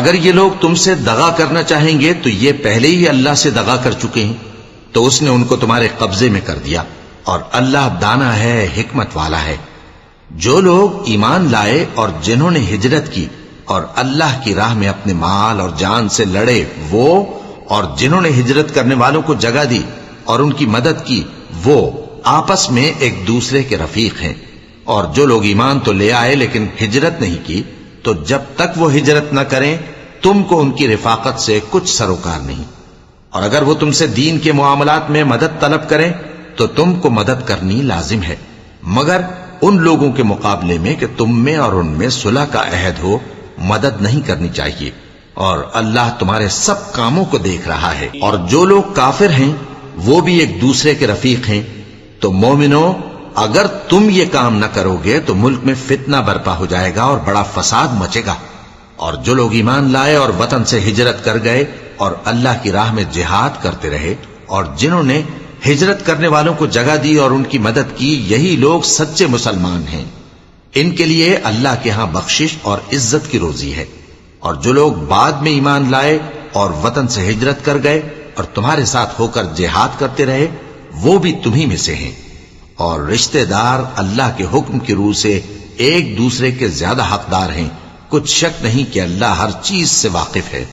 اگر یہ لوگ تم سے دغا کرنا چاہیں گے تو یہ پہلے ہی اللہ سے دغا کر چکے ہیں، تو اس نے ان کو تمہارے قبضے میں کر دیا، اور اللہ دانا ہے، حکمت والا ہے۔ جو لوگ ایمان لائے اور جنہوں نے ہجرت کی اور اللہ کی راہ میں اپنے مال اور جان سے لڑے، وہ اور جنہوں نے ہجرت کرنے والوں کو جگہ دی اور ان کی مدد کی، وہ آپس میں ایک دوسرے کے رفیق ہیں۔ اور جو لوگ ایمان تو لے آئے لیکن ہجرت نہیں کی، تو جب تک وہ ہجرت نہ کریں تم کو ان کی رفاقت سے کچھ سروکار نہیں، اور اگر وہ تم سے دین کے معاملات میں مدد طلب کریں تو تم کو مدد کرنی لازم ہے، مگر ان لوگوں کے مقابلے میں کہ تم میں اور ان میں صلح کا عہد ہو مدد نہیں کرنی چاہیے، اور اللہ تمہارے سب کاموں کو دیکھ رہا ہے۔ اور جو لوگ کافر ہیں وہ بھی ایک دوسرے کے رفیق ہیں۔ تو مومنو، اگر تم یہ کام نہ کرو گے تو ملک میں فتنہ برپا ہو جائے گا اور بڑا فساد مچے گا۔ اور جو لوگ ایمان لائے اور وطن سے ہجرت کر گئے اور اللہ کی راہ میں جہاد کرتے رہے، اور جنہوں نے ہجرت کرنے والوں کو جگہ دی اور ان کی مدد کی، یہی لوگ سچے مسلمان ہیں۔ ان کے لیے اللہ کے ہاں بخشش اور عزت کی روزی ہے۔ اور جو لوگ بعد میں ایمان لائے اور وطن سے ہجرت کر گئے اور تمہارے ساتھ ہو کر جہاد کرتے رہے، وہ بھی تمہیں میں سے ہیں۔ اور رشتہ دار اللہ کے حکم کی روح سے ایک دوسرے کے زیادہ حقدار ہیں، کچھ شک نہیں کہ اللہ ہر چیز سے واقف ہے۔